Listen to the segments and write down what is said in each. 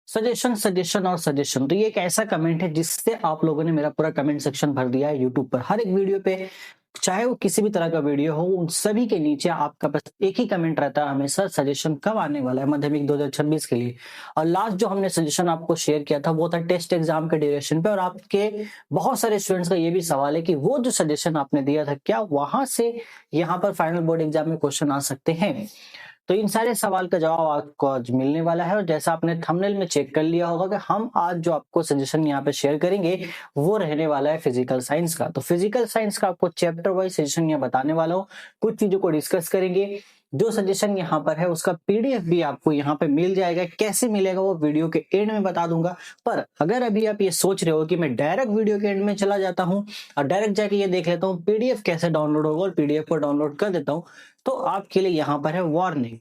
Suggestion suggestion और suggestion, तो ये एक ऐसा कमेंट है जिससे आप लोगों ने मेरा पूरा कमेंट सेक्शन भर दिया है यूट्यूब पर। हर एक वीडियो पे, चाहे वो किसी भी तरह का वीडियो हो, उन सभी के नीचे आपका बस एक ही कमेंट रहता है हमेशा, सजेशन कब आने वाला है माध्यमिक 2026 के लिए। और लास्ट जो हमने सजेशन आपको शेयर किया था वो था टेस्ट एग्जाम के ड्यूरेशन पे, और आपके बहुत सारे स्टूडेंट्स का ये भी सवाल है कि वो जो सजेशन आपने दिया था क्या वहां से यहाँ पर फाइनल बोर्ड एग्जाम में क्वेश्चन आ सकते हैं। तो इन सारे सवाल का जवाब आपको आज मिलने वाला है, और जैसा आपने थंबनेल में चेक कर लिया होगा कि हम आज जो आपको सजेशन यहाँ पे शेयर करेंगे वो रहने वाला है फिजिकल साइंस का। तो फिजिकल साइंस का आपको चैप्टर वाइज सजेशन यहाँ बताने वाला हूँ, कुछ चीजों को डिस्कस करेंगे। जो सजेशन यहाँ पर है उसका पीडीएफ भी आपको यहाँ पे मिल जाएगा, कैसे मिलेगा वो वीडियो के एंड में बता दूंगा। पर अगर अभी आप ये सोच रहे हो कि मैं डायरेक्ट वीडियो के एंड में चला जाता हूँ और डायरेक्ट जाके ये देख लेता हूँ पीडीएफ कैसे डाउनलोड होगा और पीडीएफ को डाउनलोड कर देता हूँ, तो आपके लिए यहाँ पर है वार्निंग।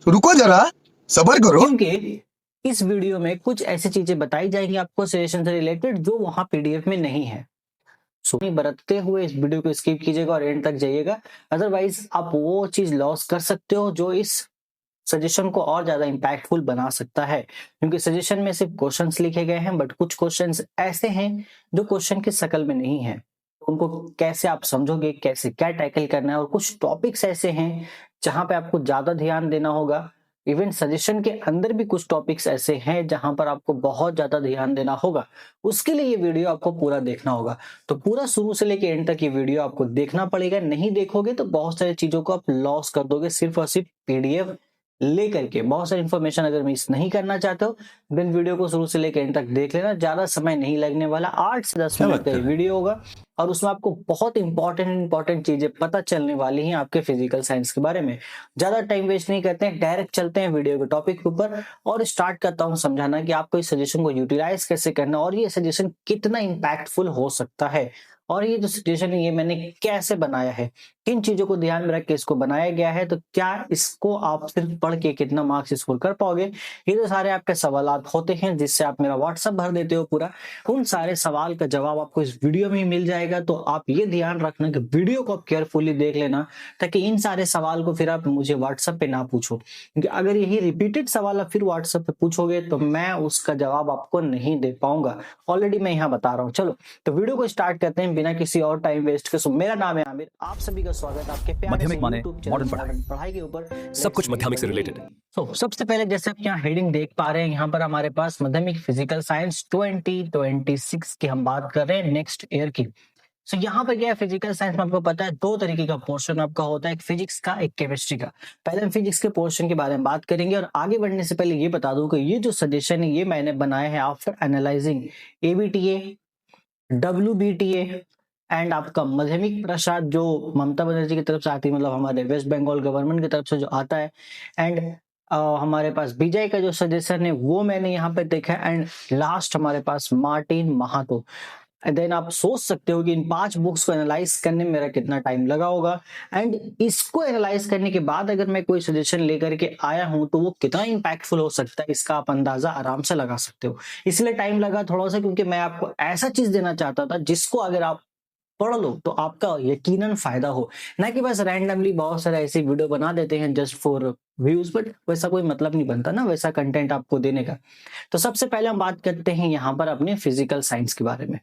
रुको जरा, सबर करो। क्योंकि इस वीडियो में कुछ ऐसी चीजें बताई जाएंगी आपको सजेशन से रिलेटेड जो वहां पीडीएफ में नहीं है। सो बरतते हुए इस वीडियो को स्किप कीजिएगा और एंड तक जाइएगा, अदरवाइज आप वो चीज लॉस कर सकते हो जो इस सजेशन को और ज्यादा इंपैक्टफुल बना सकता है। क्योंकि सजेशन में सिर्फ क्वेश्चंस लिखे गए हैं, बट कुछ क्वेश्चंस ऐसे हैं जो क्वेश्चन की शक्ल में नहीं है, उनको कैसे आप समझोगे, कैसे क्या टैकल करना है। और कुछ टॉपिक्स ऐसे हैं जहां पे आपको ज्यादा ध्यान देना होगा। इवन सजेशन के अंदर भी कुछ टॉपिक्स ऐसे हैं जहां पर आपको बहुत ज्यादा ध्यान देना होगा। उसके लिए ये वीडियो आपको पूरा देखना होगा। तो पूरा शुरू से लेके एंड तक ये वीडियो आपको देखना पड़ेगा, नहीं देखोगे तो बहुत सारी चीजों को आप लॉस कर दोगे सिर्फ और सिर्फ पीडीएफ लेकर के। बहुत सारी इंफॉर्मेशन अगर मिस नहीं करना चाहते हो देन वीडियो को शुरू से लेकर एंड तक देख लेना, ज्यादा समय नहीं लगने वाला, 8 से 10 मिनट का ये वीडियो होगा। और उसमें आपको बहुत इंपॉर्टेंट चीजें पता चलने वाली हैं आपके फिजिकल साइंस के बारे में। ज्यादा टाइम वेस्ट नहीं करते हैं, डायरेक्ट चलते हैं वीडियो के टॉपिक के ऊपर और स्टार्ट करता हूं समझाना कि आपको इस सजेशन को यूटिलाइज कैसे करना और ये सजेशन कितना इंपैक्टफुल हो सकता है। और ये जो सजेशन है ये मैंने कैसे बनाया है, किन चीजों को ध्यान में रख के इसको बनाया गया है, तो क्या इसको आप सिर्फ पढ़ के कितना मार्क्स स्कोर कर पाओगे, ये तो सारे आपके सवाल होते हैं जिससे आप मेरा व्हाट्सएप भर देते हो पूरा। उन सारे सवाल का जवाब आपको इस वीडियो में ही मिल जाएगा। तो आप ये ध्यान रखना कि वीडियो को आप केयरफुली देख लेना, ताकि इन सारे सवाल को फिर आप मुझे व्हाट्सएप पे ना पूछो, क्योंकि अगर यही रिपीटेड सवाल आप फिर व्हाट्सएप पे पूछोगे तो मैं उसका जवाब आपको नहीं दे पाऊंगा। ऑलरेडी मैं यहाँ बता रहा हूँ। चलो तो वीडियो को स्टार्ट करते हैं बिना किसी और टाइम वेस्ट के। मेरा नाम है आमिर, आप सभी का स्वागत है आपके प्यारे से यूट्यूब चैनल पढ़ाई के ऊपर, सब कुछ माध्यमिक से रिलेटेड। सबसे पहले जैसे आप यहाँ हेडिंग देख पा रहे हैं, यहाँ पर हमारे पास माध्यमिक फिजिकल साइंस 2026 की हम बात कर रहे हैं, नेक्स्ट ईयर की। यहाँ पे क्या है, फिजिकल साइंस में आपको पता है दो तरीके का पोर्शन आपका होता है, एक फिजिक्स का एक केमिस्ट्री का। पहले हम फिजिक्स के पोर्शन के बारे में बात करेंगे, और आगे बढ़ने से पहले ये बता दूं कि ये जो सजेशन है ये मैंने बनाया है आफ्टर एनालाइजिंग एबीटीए, डब्ल्यूबीटीए एंड आपका माध्यमिक प्रसाद जो ममता बनर्जी की तरफ से आती है, मतलब हमारे वेस्ट बंगाल गवर्नमेंट की तरफ से जो आता है, एंड हमारे पास बीजेपी का जो सजेशन है वो मैंने यहाँ पे देखा है, एंड लास्ट हमारे पास मार्टिन महातो। देन आप सोच सकते हो कि इन 5 बुक्स को एनालाइज करने में मेरा कितना टाइम लगा होगा, एंड इसको एनालाइज करने के बाद अगर मैं कोई सजेशन लेकर के आया हूं तो वो कितना इंपैक्टफुल हो सकता है, इसका आप अंदाजा आराम से लगा सकते हो। इसलिए टाइम लगा थोड़ा सा, क्योंकि मैं आपको ऐसा चीज देना चाहता था जिसको अगर आप पढ़ लो तो आपका यकीनन फायदा हो, ना कि बस रैंडमली बहुत सारे ऐसी वीडियो बना देते हैं जस्ट फॉर व्यूज, बट वैसा कोई मतलब नहीं बनता ना वैसा कंटेंट आपको देने का। तो सबसे पहले हम बात करते हैं यहाँ पर अपने फिजिकल साइंस के बारे में,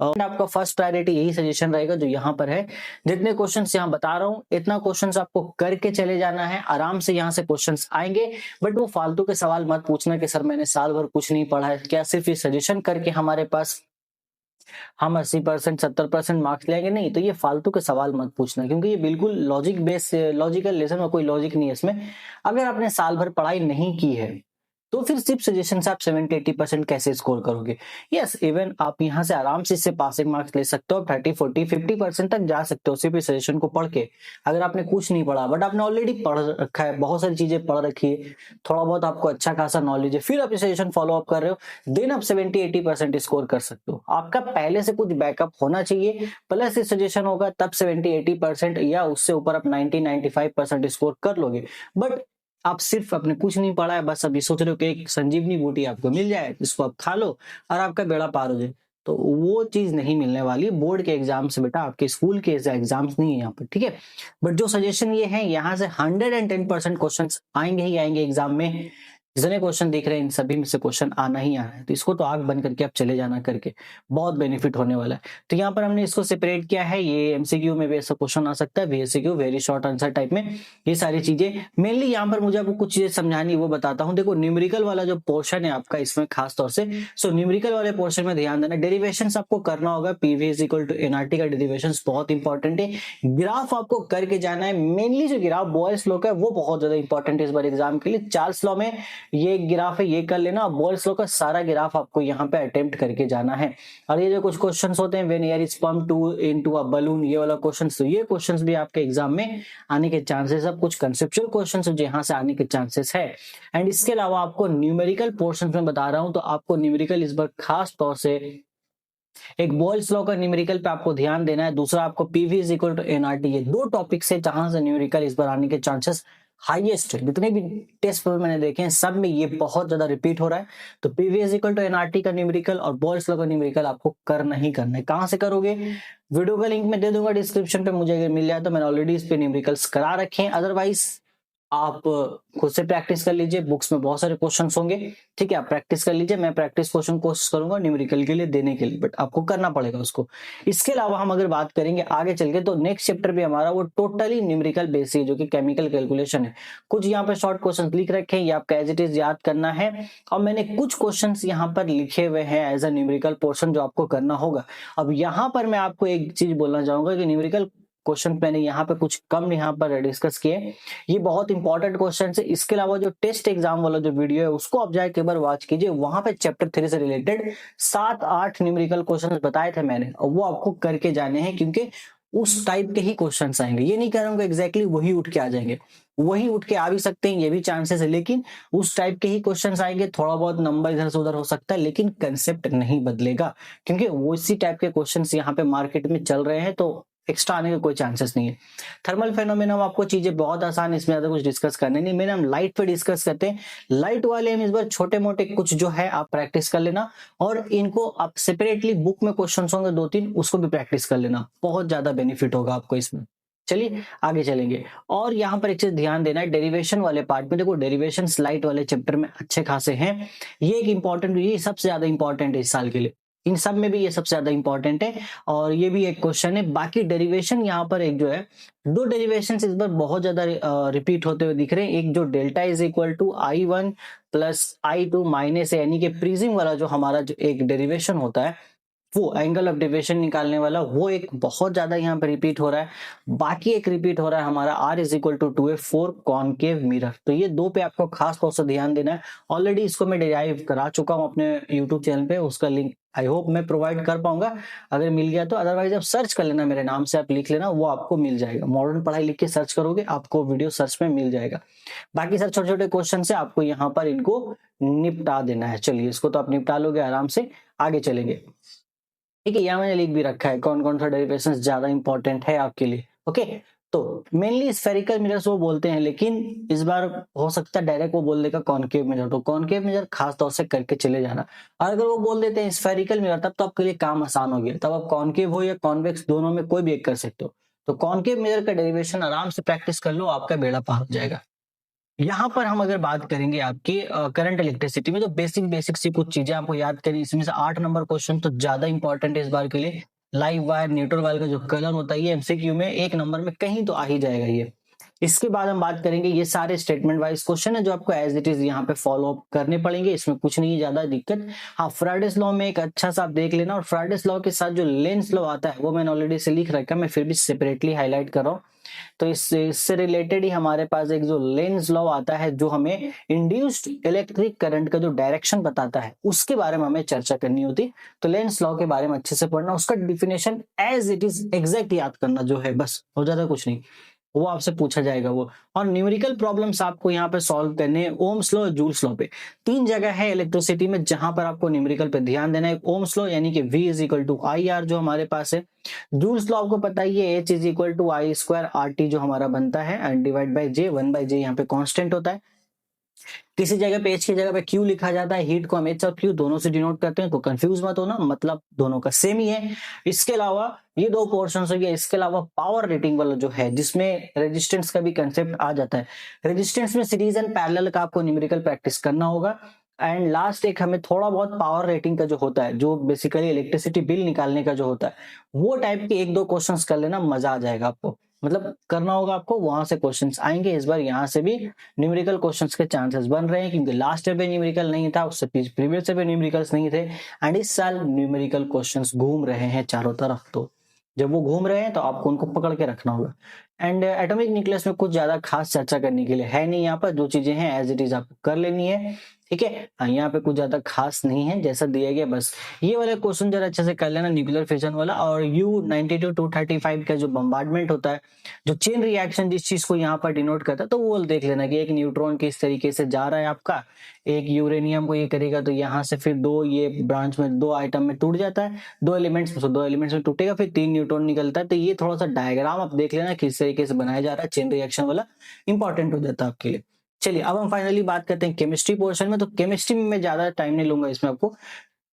और आपका फर्स्ट प्रायोरिटी यही सजेशन रहेगा जो यहाँ पर है। जितने क्वेश्चंस यहाँ बता रहा हूँ इतना क्वेश्चंस आपको करके चले जाना है, आराम से यहाँ से क्वेश्चंस आएंगे। बट वो फालतू के सवाल मत पूछना कि सर मैंने साल भर कुछ नहीं पढ़ा है, क्या सिर्फ ये सजेशन करके हमारे पास हम 80% 70% मार्क्स लेंगे, नहीं। तो ये फालतू के सवाल मत पूछना, क्योंकि ये बिल्कुल लॉजिक बेस लॉजिकल लेसन में कोई लॉजिक नहीं है इसमें। अगर आपने साल भर पढ़ाई नहीं की है तो फिर सिर्फ सजेशन से आप 70-80% कैसे स्कोर करोगे। यस, इवन आप यहाँ से आराम से इससे पासिंग मार्क्स ले सकते हो, 30-40-50% तक जा सकते हो सिर्फ सजेशन को पढ़ के, अगर आपने कुछ नहीं पढ़ा। बट आपने ऑलरेडी पढ़ रखा है, बहुत सारी चीजें पढ़ रखी है, थोड़ा बहुत आपको अच्छा खासा नॉलेज है, फिर आप सजेशन फॉलो अप कर रहे हो, देन आप 70-80% स्कोर कर सकते हो। आपका पहले से कुछ बैकअप होना चाहिए, प्लस इस सजेशन होगा तब 70-80% या उससे ऊपर आप 90-95% स्कोर कर लोगे। बट आप सिर्फ अपने कुछ नहीं पढ़ा है, बस अभी सोच रहे हो कि एक संजीवनी बूटी आपको मिल जाए जिसको आप खा लो और आपका बेड़ा पार हो जाए, तो वो चीज नहीं मिलने वाली बोर्ड के एग्जाम से बेटा, आपके स्कूल के एग्जाम्स नहीं है यहाँ पर, ठीक है। बट जो सजेशन ये है, यहाँ से 110% क्वेश्चन आएंगे ही आएंगे एग्जाम में। जितने क्वेश्चन दिख रहे हैं इन सभी में से क्वेश्चन आना ही आना है, तो इसको तो आंख बंद करके आप चले जाना करके, बहुत बेनिफिट होने वाला है। तो यहाँ पर हमने इसको सेपरेट किया है, ये एमसीक्यू में भी ऐसा क्वेश्चन आ सकता है, वीएसक्यू वेरी शॉर्ट आंसर टाइप में, ये सारी चीजें मेनली यहाँ पर मुझे आपको कुछ चीजें समझानी है वो बताता हूँ। देखो न्यूमेरिकल वाला जो पोर्शन है आपका इसमें खास तौर से, सो न्यूमेरिकल वाले पोर्शन में ध्यान देना, डेरिवेशन आपको करना होगा, PV is equal to NRT का डेरिवेशन बहुत इंपॉर्टेंट है, ग्राफ आपको करके जाना है, मेनली जो ग्राफ बॉयल्स लॉ का है वो बहुत ज्यादा इंपॉर्टेंट है इस बार एग्जाम के लिए। चार्ल्स लॉ में ये ग्राफ है, ये कर लेना, बॉयल्स लॉ का सारा ग्राफ आपको यहाँ पे अटेम्प्ट करके जाना है। और ये जो कुछ क्वेश्चंस होते हैं when air is pumped to into a balloon, ये वाला क्वेश्चन, तो ये क्वेश्चंस भी आपके एग्जाम में आने के चांसेस है, कुछ कंसेप्चुअल क्वेश्चंस जो यहाँ से आने के चांसेस है। एंड इसके अलावा आपको न्यूमेरिकल पोर्शन में बता रहा हूं, तो आपको न्यूमेरिकल इस बार खास तौर से एक बॉयल्स लॉ का न्यूमेरिकल पे आपको ध्यान देना है, दूसरा आपको PV is equal to NRT, ये दो टॉपिक से जहां से न्यूमेरिकल इस बार आने के चांसेस हाईएस्ट है। जितने भी टेस्ट पेपर मैंने देखे हैं सब में ये बहुत ज्यादा रिपीट हो रहा है। तो PV is equal to NRT का न्यूमेरिकल और बॉयल्स लॉ का न्यूमेरिकल आपको करना ही करना है। कहां से करोगे, वीडियो का लिंक मैं दे दूंगा डिस्क्रिप्शन पे, मुझे अगर मिल जाए तो मैंने ऑलरेडी इस पे न्यूमेरिकल्स करा रखे हैं, अदरवाइज आप खुद से प्रैक्टिस कर लीजिए, बुक्स में बहुत सारे क्वेश्चंस होंगे, ठीक है, आप प्रैक्टिस कर लीजिए, मैं प्रैक्टिस क्वेश्चन कोशिश करूंगा न्यूमेरिकल के लिए देने के लिए, बट आपको करना पड़ेगा उसको। इसके अलावा हम अगर बात करेंगे आगे चल के, तो नेक्स्ट चैप्टर भी हमारा वो टोटली न्यूमेरिकल बेस है, जो कि केमिकल कैलकुलेशन है। कुछ यहाँ पे शॉर्ट क्वेश्चन लिख रखे हैं, ये आपका एज इट इज याद करना है, और मैंने कुछ क्वेश्चन यहाँ पर लिखे हुए हैं एज अ न्यूमेरिकल पोर्शन जो आपको करना होगा। अब यहाँ पर मैं आपको एक चीज बोलना चाहूंगा कि न्यूमेरिकल क्वेश्चन मैंने यहाँ पे कुछ कम यहाँ पर डिस्कस किए, ये बहुत इंपॉर्टेंट क्वेश्चन है। इसके अलावा जो टेस्ट एग्जाम वाला जो वीडियो है उसको आप जाके एक बार वॉच कीजिए, वहां पे चैप्टर 3 से रिलेटेड 7-8 न्यूमेरिकल क्वेश्चन बताए थे मैंने, और वो आपको करके जाने हैं, क्योंकि उस टाइप के ही क्वेश्चन आएंगे। ये नहीं कह रहा हूँ एग्जैक्टली वही उठ के आ जाएंगे, वही उठ के आ भी सकते हैं, ये भी चांसेस है, लेकिन उस टाइप के ही क्वेश्चंस आएंगे, थोड़ा बहुत नंबर इधर से उधर हो सकता है, लेकिन कंसेप्ट नहीं बदलेगा, क्योंकि वो इसी टाइप के क्वेश्चंस यहाँ पे मार्केट में चल रहे हैं, तो एक्स्ट्रा आने का कोई चांसेस नहीं है। थर्मल फेनोमेना आपको चीजें बहुत आसान, इसमें ज्यादा कुछ डिस्कस करने नहीं, मैंने हम लाइट पे डिस्कस करते हैं। लाइट वाले हम इस बार छोटे मोटे कुछ जो है आप प्रैक्टिस कर लेना, और इनको आप सेपरेटली बुक में क्वेश्चन होंगे 2-3, उसको भी प्रैक्टिस कर लेना, बहुत ज्यादा बेनिफिट होगा आपको इसमें। चलिए आगे चलेंगे, और यहाँ पर एक चीज ध्यान देना है, डेरिवेशन वाले पार्ट में देखो, डेरिवेशन लाइट वाले चैप्टर में अच्छे खासे हैं, ये एक इंपॉर्टेंट, ये सबसे ज्यादा इंपॉर्टेंट है इस साल के लिए, इन सब में भी ये सबसे ज्यादा इंपॉर्टेंट है, और ये भी एक क्वेश्चन है। बाकी डेरिवेशन यहाँ पर एक जो है, दो डेरिवेशन इस बार बहुत ज्यादा रिपीट होते हुए दिख रहे हैं। एक जो delta is equal to I1 plus I2 minus, यानी कि प्रिज्म वाला जो हमारा जो एक डेरिवेशन होता है, वो एंगल ऑफ डेविएशन निकालने वाला, वो एक बहुत ज्यादा यहाँ पे रिपीट हो रहा है। बाकी एक रिपीट हो रहा है हमारा R is equal to 2f for concave mirror, तो ये दो पे आपको खास तौर से ध्यान देना है। ऑलरेडी इसको मैं डिराइव करा चुका हूँ अपने यूट्यूब चैनल पे, उसका लिंक आई होप मैं प्रोवाइड कर पाऊंगा, अगर मिल गया तो, अदरवाइज आप सर्च कर लेना, मेरे नाम से आप लिख लेना, वो आपको मिल जाएगा, मॉडर्न पढ़ाई लिख के सर्च करोगे आपको वीडियो सर्च में मिल जाएगा। बाकी सर छोटे छोटे क्वेश्चन से आपको यहाँ पर इनको निपटा देना है। चलिए इसको तो आप निपटा लोगे आराम से, आगे चलेंगे। ठीक है, यहाँ मैंने लिख भी रखा है कौन कौन सा डेरिवेशन ज्यादा इंपॉर्टेंट है आपके लिए। ओके, तो मेनली स्फेरिकल मिरर्स वो बोलते हैं, लेकिन इस बार हो सकता है डायरेक्ट वो बोल देगा कॉनकेव मिरर, तो कॉनकेव मिरर खास तौर से करके चले जाना। और अगर वो बोल देते हैं स्फेरिकल मिरर, तब तो आपके लिए काम आसान हो गया, तब आप कॉनकेव हो या कॉन्वेक्स दोनों में कोई भी एक कर सकते हो। तो कॉनकेव मिरर का डेरिवेशन आराम से प्रैक्टिस कर लो, आपका बेड़ा पार हो जाएगा। यहाँ पर हम अगर बात करेंगे आपके करंट इलेक्ट्रिसिटी में, तो बेसिक सी कुछ चीजें आपको याद करें, इसमें से 8 नंबर क्वेश्चन तो ज्यादा इंपॉर्टेंट है इस बार के लिए। लाइव वायर न्यूट्रल वायर का जो कलर होता है, ये एमसीक्यू में 1 नंबर में कहीं तो आ ही जाएगा ये। इसके बाद हम बात करेंगे, ये सारे स्टेटमेंट वाइज क्वेश्चन है जो आपको एज इट इज यहाँ पे फॉलो अप करने पड़ेंगे, इसमें कुछ नहीं ज्यादा दिक्कत। हाँ, फ्राइडेस लॉ में एक अच्छा सा आप देख लेना, और फ्राइडेस लॉ के साथ जो लेंस लॉ आता है वो मैंने ऑलरेडी से लिख रखा है, मैं फिर भी सेपरेटली हाईलाइट कर रहा हूँ। तो इससे रिलेटेड ही हमारे पास एक जो लेंस लॉ आता है, जो हमें इंड्यूस्ड इलेक्ट्रिक करंट का जो डायरेक्शन बताता है, उसके बारे में हमें चर्चा करनी होती। तो लेंस लॉ के बारे में अच्छे से पढ़ना, उसका definition as it is exact याद करना जो है, बस, हो ज्यादा कुछ नहीं, वो आपसे पूछा जाएगा वो। और न्यूमेरिकल प्रॉब्लम्स आपको यहाँ पे सॉल्व करने हैं ओम्स लॉ, जूल्स लॉ पे। 3 जगह है इलेक्ट्रिसिटी में जहां पर आपको न्यूमेरिकल पे ध्यान देना है। ओम्स लॉ यानी कि V is equal to IR जो हमारे पास है। जूल्स लॉ आपको पता ही है, H is equal to I square RT जो हमारा बनता है, and divide by J, 1/J यहाँ पे कांस्टेंट होता है। किसी जगह पे H की जगह पे Q लिखा जाता है, हीट को हम H और Q दोनों से डिनोट करते हैं, तो कंफ्यूज मत होना, मतलब दोनों का सेम ही है। इसके अलावा ये दो पोर्शन हो गया, इसके अलावा पावर रेटिंग वाला जो है जिसमें रेजिस्टेंस का भी कंसेप्ट आ जाता है। रेजिस्टेंस में सीरीज एंड पैरेलल का आपको न्यूमेरिकल प्रैक्टिस करना होगा। एंड लास्ट एक हमें थोड़ा बहुत पावर रेटिंग का जो होता है, जो बेसिकली इलेक्ट्रिसिटी बिल निकालने का जो होता है, वो टाइप के एक दो क्वेश्चंस कर लेना, मजा आ जाएगा आपको। मतलब करना होगा आपको, वहां से क्वेश्चंस आएंगे। इस बार यहाँ से भी न्यूमेरिकल क्वेश्चंस के चांसेस बन रहे हैं, क्योंकि लास्ट ईयर पे न्यूमेरिकल नहीं था, उससे प्रीवियस ईयर पे न्यूमेरिकल्स नहीं थे, एंड इस साल न्यूमेरिकल क्वेश्चंस घूम रहे हैं चारों तरफ। तो जब वो घूम रहे हैं तो आपको उनको पकड़ के रखना होगा। एंड एटॉमिक न्यूक्लियस में कुछ ज्यादा खास चर्चा करने के लिए है नहीं, यहाँ पर जो चीजें हैं एज इट इज आपको कर लेनी है, ठीक है। हाँ, यहाँ पे कुछ ज्यादा खास नहीं है, जैसा दिया गया बस ये वाला क्वेश्चन जरा अच्छे से कर लेना, न्यूक्लियर फिजन वाला। और U-92-235 का जो बम्बार्डमेंट होता है, जो चेन रिएक्शन जिस चीज को यहाँ पर डिनोट करता है, तो वो देख लेना कि एक न्यूट्रॉन किस तरीके से जा रहा है आपका, एक यूरेनियम को ये करेगा तो यहाँ से फिर दो ये ब्रांच में दो आइटम में टूट जाता है, दो एलिमेंट्स में टूटेगा, फिर 3 न्यूट्रॉन निकलता है। तो ये थोड़ा सा डायग्राम आप देख लेना किस तरीके से बनाया जा रहा है, चेन रिएक्शन वाला इंपॉर्टेंट हो जाता है आपके लिए। चलिए अब हम फाइनली बात करते हैं केमिस्ट्री पोर्शन में। तो केमिस्ट्री में मैं ज्यादा टाइम नहीं लूंगा इसमें, आपको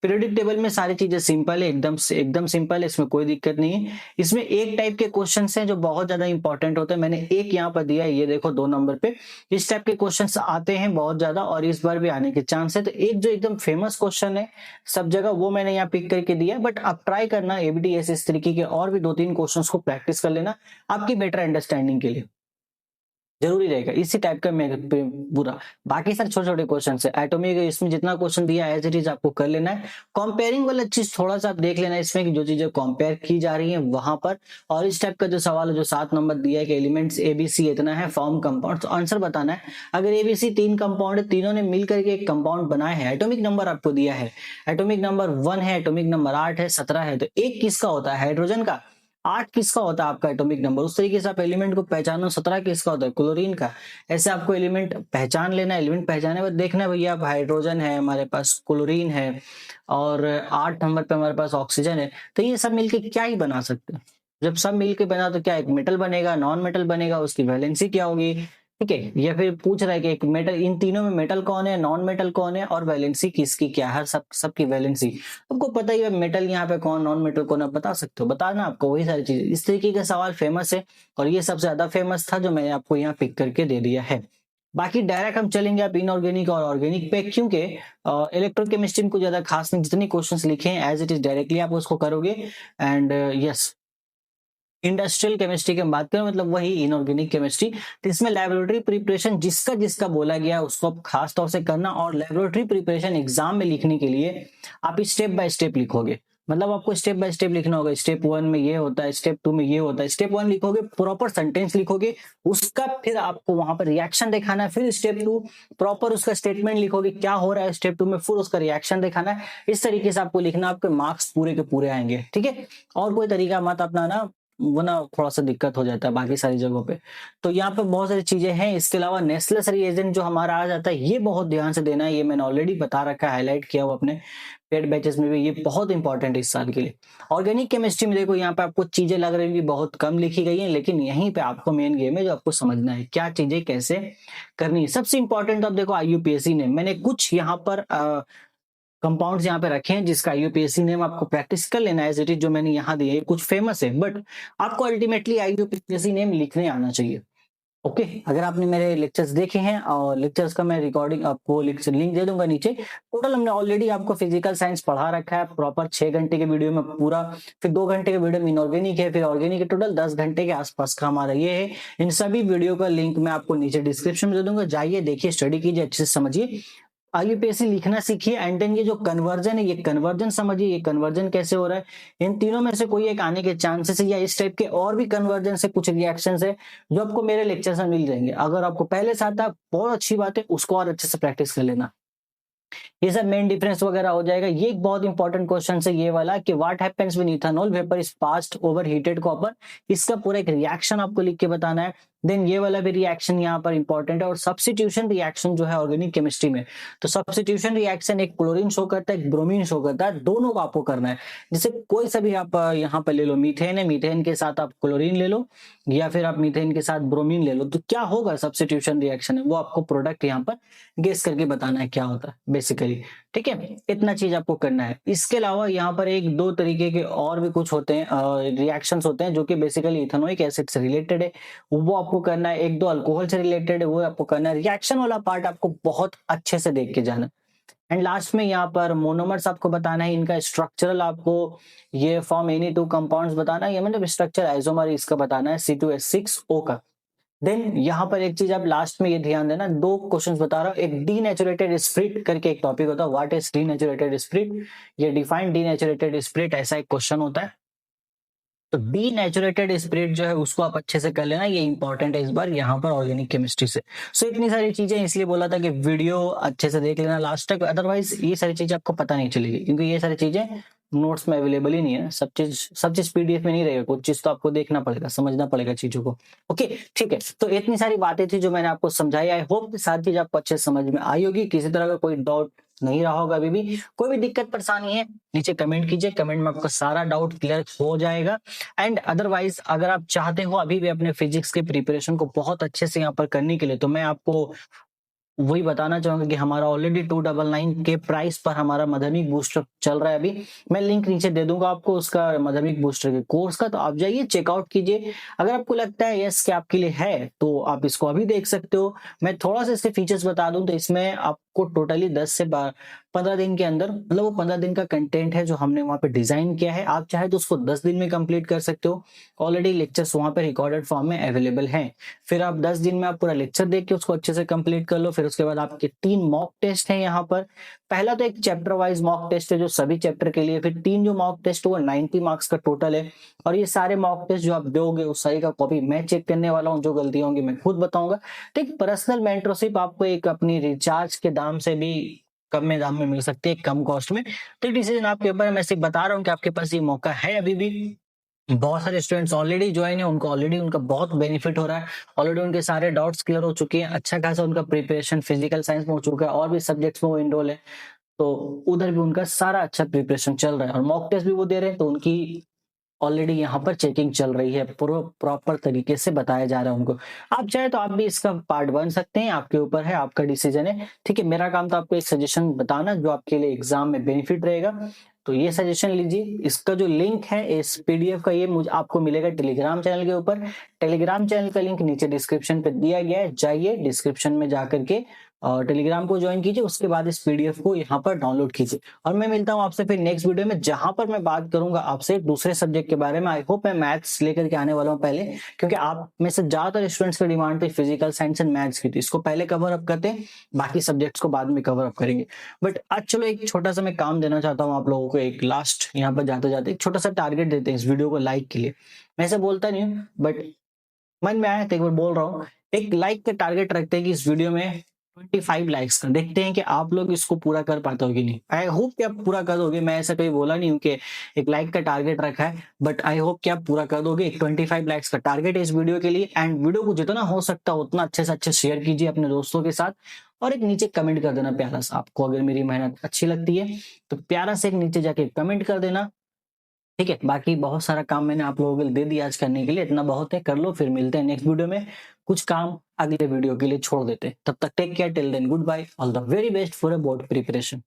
पीरियोडिक टेबल में सारी चीजें सिंपल है, एकदम सिंपल है, इसमें कोई दिक्कत नहीं है। इसमें एक टाइप के क्वेश्चंस हैं जो बहुत ज्यादा इंपॉर्टेंट होते हैं, मैंने एक यहाँ पर दिया है, ये देखो 2 नंबर पे। इस टाइप के क्वेश्चंस आते हैं बहुत ज्यादा, और इस बार भी आने के चांस है। तो एक जो एकदम फेमस क्वेश्चन है सब जगह, वो मैंने यहाँ पिक करके दिया, बट आप ट्राई करना एबीडीएस इस तरीके के और भी 2-3 क्वेश्चंस को प्रैक्टिस कर लेना आपकी बेटर अंडरस्टैंडिंग के लिए, जरूरी रहेगा इसी टाइप का। मैं पूरा बाकी सर छोटे छोटे क्वेश्चन है, एटॉमिक इसमें जितना क्वेश्चन दिया है एज इट इज आपको कर लेना है। कंपेयरिंग वाला चीज थोड़ा सा आप देख लेना इसमें कि जो चीजें कंपेयर की जा रही है वहां पर, और इस टाइप का जो सवाल है जो 7 नंबर दिया है कि एलिमेंट्स एबीसी इतना है, फॉर्म कंपाउंड, तो आंसर बताना है। अगर एबीसी 3 कंपाउंड है, तीनों ने मिलकर के एक कंपाउंड बनाए हैं, एटॉमिक नंबर आपको दिया है, एटॉमिक नंबर 1 है, एटॉमिक नंबर 8 है, 17 है, तो एक किसका होता है हाइड्रोजन का, 8 किसका होता है आपका एटॉमिक नंबर, उस तरीके से आप एलिमेंट को पहचानो। 17 किसका होता है क्लोरीन का, ऐसे आपको एलिमेंट पहचान लेना है। एलिमेंट पहचाने बाद देखना है भैया अब हाइड्रोजन है हमारे पास, क्लोरीन है, और 8 नंबर पे हमारे पास ऑक्सीजन है, तो ये सब मिलके क्या ही बना सकते हैं। जब सब मिलके बना तो क्या एक मेटल बनेगा, नॉन मेटल बनेगा, उसकी वैलेंसी क्या होगी, ठीक है। या फिर पूछ रहा है कि एक मेटल, इन तीनों में मेटल कौन है, नॉन मेटल कौन है, और वैलेंसी किसकी क्या है, सबकी वैलेंसी आपको पता ही है। मेटल यहाँ पे कौन, नॉन मेटल कौन, आप बता सकते हो, बताना आपको वही सारी चीजें। इस तरीके का सवाल फेमस है, और ये सबसे ज्यादा फेमस था जो मैंने आपको यहाँ पिक करके दे दिया है। बाकी डायरेक्ट हम चलेंगे आप इनऑर्गेनिक और ऑर्गेनिक पे, क्योंकि इलेक्ट्रोकेमिस्ट्री में कुछ ज्यादा खास नहीं, जितनी क्वेश्चंस लिखे हैं एज इट इज डायरेक्टली आप उसको करोगे। एंड यस, इंडस्ट्रियल केमिस्ट्री की हम बात करें, मतलब वही इनऑर्गेनिक केमिस्ट्री, तो इसमें लेबोरेटरी प्रिपरेशन जिसका जिसका बोला गया उसको आप खास तौर से करना। और लेबोरेटरी प्रिपरेशन एग्जाम में लिखने के लिए आप स्टेप बाय स्टेप लिखोगे, मतलब आपको स्टेप बाय स्टेप लिखना होगा। स्टेप 1 में ये होता है, स्टेप 2 में ये होता है। स्टेप 1 लिखोगे, प्रॉपर सेंटेंस लिखोगे, उसका फिर आपको वहां पर रिएक्शन दिखाना है। फिर स्टेप 2 प्रॉपर उसका स्टेटमेंट लिखोगे क्या हो रहा है स्टेप 2 में, फिर उसका रिएक्शन दिखाना है। इस तरीके से आपको लिखना, आपके मार्क्स पूरे के पूरे आएंगे, ठीक है। और कोई तरीका मत अपनाना, वरना थोड़ा सा दिक्कत हो जाता है बाकी सारी जगहों पे। तो यहाँ पे बहुत सारी चीजें हैं। इसके अलावा नेस्लेस रिएजेंट जो हमारा आ जाता है, ये बहुत ध्यान से देना है, ये मैंने ऑलरेडी बता रखा है, हाईलाइट किया हुआ अपने पेड बैचेस में भी, ये बहुत इंपॉर्टेंट है इस साल के लिए। ऑर्गेनिक केमिस्ट्री में देखो यहाँ पे आपको चीजें लग रही है बहुत कम लिखी गई हैं, लेकिन यहीं पे आपको मेन गेम है जो आपको समझना है क्या चीजें कैसे करनी है। सबसे इंपॉर्टेंट अब देखो IUPAC ने, मैंने कुछ यहाँ पर कंपाउंड्स यहाँ पे रखे हैं जिसका IUPAC नेम आपको प्रैक्टिस कर लेना है एज इट इज, जो मैंने यहाँ दिए कुछ फेमस है, बट आपको अल्टीमेटली IUPAC नेम लिखने आना चाहिए। ओके, अगर आपने मेरे लेक्चर्स देखे हैं, और लेक्चर्स का मैं रिकॉर्डिंग आपको लिंक दे दूंगा नीचे। टोटल हमने ऑलरेडी आपको फिजिकल साइंस पढ़ा रखा है प्रॉपर 6 घंटे के वीडियो में पूरा, फिर 2 घंटे के वीडियो में इनऑर्गेनिक है, फिर ऑर्गेनिक है, टोटल 10 घंटे के आसपास का हमारा ये है। इन सभी वीडियो का लिंक मैं आपको नीचे डिस्क्रिप्शन में दे दूंगा, जाइए देखिए, स्टडी कीजिए, अच्छे से समझिए, IUPAC लिखना सीखिए। एंड देन ये जो कन्वर्जन है, ये कन्वर्जन समझिए, ये कन्वर्जन कैसे हो रहा है। इन तीनों में से कोई एक आने के चांसेस है, या इस टाइप के और भी कन्वर्जन से कुछ रिएक्शंस है जो आपको मेरे लेक्चर में मिल जाएंगे। अगर आपको पहले से आता है बहुत अच्छी बात है, उसको और अच्छे से प्रैक्टिस कर लेना। ये सब मेन डिफरेंस वगैरह हो जाएगा। ये एक बहुत इंपॉर्टेंट क्वेश्चन है ये वाला कि what happens when ethanol vapour is passed over heated copper, इसका पूरा एक रिएक्शन आपको लिख के बताना है। देन ये वाला भी रिएक्शन यहाँ पर इंपॉर्टेंट है। और सब्स्टिट्यूशन रिएक्शन जो है ऑर्गेनिक केमिस्ट्री में, तो सब्स्टिट्यूशन रिएक्शन एक क्लोरीन शो करता है, एक ब्रोमीन शो करता है, दोनों को आपको करना है। जैसे कोई सा भी आप यहाँ पर ले लो, मीथेन है, मीथेन के साथ आप क्लोरीन ले लो या फिर आप मीथेन के साथ ब्रोमीन ले लो, तो क्या होगा सब्स्टिट्यूशन रिएक्शन है वो आपको प्रोडक्ट यहाँ पर गेस करके बताना है क्या होता है बेसिकली। ठीक है, इतना चीज आपको करना है। इसके अलावा यहाँ पर एक दो तरीके के और भी कुछ होते हैं रिएक्शंस होते हैं जो कि बेसिकली इथेनोइक एसिड से रिलेटेड है, वो आपको करना है। एक दो अल्कोहल से रिलेटेड है, वो आपको करना है। रिएक्शन वाला पार्ट आपको बहुत अच्छे से देख के जाना। एंड लास्ट में यहाँ पर मोनोमर्स आपको बताना है, इनका स्ट्रक्चरल आपको ये फॉर्म एनी टू कंपाउंड्स बताना है, ये मतलब स्ट्रक्चर आइसोमर इसका बताना है C2H6O का। देन यहाँ पर एक चीज आप लास्ट में ये ध्यान देना, दो क्वेश्चंस बता रहा हूँ। एक डीनेचुरेटेड स्पिरिट करके एक टॉपिक होता है, व्हाट इज डीनेचुरेटेड स्पिरिट, ये डिफाइन डीनेचुरेटेड स्पिरिट ऐसा एक क्वेश्चन होता है। तो डीनेचुरेटेड स्पिरिट जो है उसको आप अच्छे से कर लेना, ये इंपॉर्टेंट है इस बार यहाँ पर ऑर्गेनिक केमिस्ट्री से। सो इतनी सारी चीजें इसलिए बोला था कि वीडियो अच्छे से देख लेना लास्ट तक, अदरवाइज ये सारी चीजें आपको पता नहीं चलेगी, क्योंकि ये सारी चीजें नोट्स में अवेलेबल ही नहीं है। सब चीज पीडीएफ में नहीं रहेगा, कुछ चीज तो आपको देखना पड़ेगा, समझना पड़ेगा चीजों को। ओके ठीक है, तो इतनी सारी बातें थी जो मैंने आपको समझाई। आई होप सारी चीज आपको अच्छे से समझ में आई होगी, किसी तरह का कोई डाउट नहीं रहा होगा। अभी भी कोई भी दिक्कत परेशानी है नीचे कमेंट कीजिए, कमेंट में आपका सारा डाउट क्लियर हो जाएगा। एंड अदरवाइज अगर आप चाहते हो अभी भी अपने फिजिक्स के प्रिपरेशन को बहुत अच्छे से यहाँ पर करने के लिए, तो मैं आपको वही बताना चाहूंगा कि हमारा ऑलरेडी 299 के प्राइस पर हमारा माध्यमिक बूस्टर चल रहा है। अभी मैं लिंक नीचे दे दूंगा आपको उसका, माध्यमिक बूस्टर के कोर्स का, तो आप जाइए चेकआउट कीजिए। अगर आपको लगता है यस कि आपके लिए है तो आप इसको अभी देख सकते हो। मैं थोड़ा सा इसके फीचर्स बता दूं तो इसमें आपको टोटली 10 से 15 दिन के अंदर, मतलब वो 15 दिन का कंटेंट है जो हमने वहां पे डिजाइन किया है। आप चाहे तो उसको 10 दिन में कंप्लीट कर सकते हो, ऑलरेडी लेक्चर्स वहां पे रिकॉर्डेड फॉर्म में अवेलेबल हैं। फिर आप 10 दिन में आप पूरा लेक्चर देख के उसको अच्छे से कंप्लीट कर लो। फिर उसके बाद आपके 3 मॉक टेस्ट हैं यहाँ पर। पहला तो एक चैप्टर वाइज मॉक टेस्ट है जो सभी चैप्टर के लिए, फिर 3 जो मॉक टेस्ट वो 90 मार्क्स का टोटल है। और ये सारे मॉक टेस्ट जो आप दोगे उस सारी का कॉपी मैं चेक करने वाला हूँ, जो गलतियां होंगी मैं खुद बताऊंगा। तो एक पर्सनल मेंटरशिप आपको एक अपनी रिचार्ज के दाम से भी कम में दाम में मिल सकती है, कम कॉस्ट में। तो डिसीजन आपके ऊपर है, मैं सिर्फ बता रहा हूँ कि आपके पास ये मौका है अभी भी। बहुत सारे स्टूडेंट्स ऑलरेडी ज्वाइन है, उनको ऑलरेडी उनका बहुत बेनिफिट हो रहा है, ऑलरेडी उनके सारे डाउट्स क्लियर हो चुके हैं, अच्छा खासा उनका प्रिपरेशन फिजिकल साइंस में हो चुका है, और भी सब्जेक्ट्स में वो इनरोल है, तो उधर भी उनका सारा अच्छा प्रिपरेशन चल रहा है। और मॉक टेस्ट भी वो दे रहे हैं, तो उनकी ऑलरेडी यहाँ पर चेकिंग चल रही है, पूरा प्रॉपर तरीके से बताया जा रहा है उनको। आप चाहे तो आप भी इसका पार्ट बन सकते हैं, आपके ऊपर है, आपका डिसीजन है। ठीक है, मेरा काम तो आपको एक सजेशन बताना जो आपके लिए एग्जाम में बेनिफिट रहेगा। तो ये सजेशन लीजिए। इसका जो लिंक है इस पीडीएफ का, ये मुझे आपको मिलेगा टेलीग्राम चैनल के ऊपर। टेलीग्राम चैनल का लिंक नीचे डिस्क्रिप्शन पे दिया गया है, जाइए डिस्क्रिप्शन में जाकर के और टेलीग्राम को ज्वाइन कीजिए, उसके बाद इस पीडीएफ को यहाँ पर डाउनलोड कीजिए। और मैं मिलता हूँ आपसे फिर नेक्स्ट वीडियो में, जहां पर मैं बात करूंगा आपसे दूसरे सब्जेक्ट के बारे में। आई होप मैं मैथ्स लेकर के आने वाला हूँ पहले, क्योंकि आप में से ज्यादातर स्टूडेंट्स की डिमांड थी फिजिकल साइंस एंड मैथ्स की, तो इसको पहले कवर अप करते हैं, बाकी सब्जेक्ट्स को बाद में कवर अप करेंगे। बट आज चलो एक छोटा सा मैं काम देना चाहता हूँ आप लोगों को, एक लास्ट यहाँ पर जाते जाते एक छोटा सा टारगेट देते हैं इस वीडियो को लाइक के लिए। मैं ऐसे बोलता नहीं हूँ, बट मन में आया तो एक बार बोल रहा हूँ, एक लाइक का टारगेट रखते हैं कि इस वीडियो में 25 लाइक्स का, देखते हैं कि आप लोग इसको पूरा कर पाते हो कि नहीं। आई होप कि आप पूरा कर दोगे, मैं ऐसा कहीं बोला नहीं हूँ कि एक लाइक का टारगेट रखा है, बट आई होप कि आप पूरा कर दोगे। 25 लाइक्स का टारगेट है इस वीडियो के लिए। एंड वीडियो को जितना हो सकता है उतना अच्छे से अच्छे शेयर कीजिए अपने दोस्तों के साथ, और एक नीचे कमेंट कर देना प्यारा सा। आपको अगर मेरी मेहनत अच्छी लगती है तो प्यारा से एक नीचे जाके कमेंट कर देना। ठीक है, बाकी बहुत सारा काम मैंने आप लोगों को दे दिया आज करने के लिए, इतना बहुत है, कर लो। फिर मिलते हैं नेक्स्ट वीडियो में, कुछ काम अगले वीडियो के लिए छोड़ देते हैं। तब तक take care, till then good bye, all the very best for a board preparation.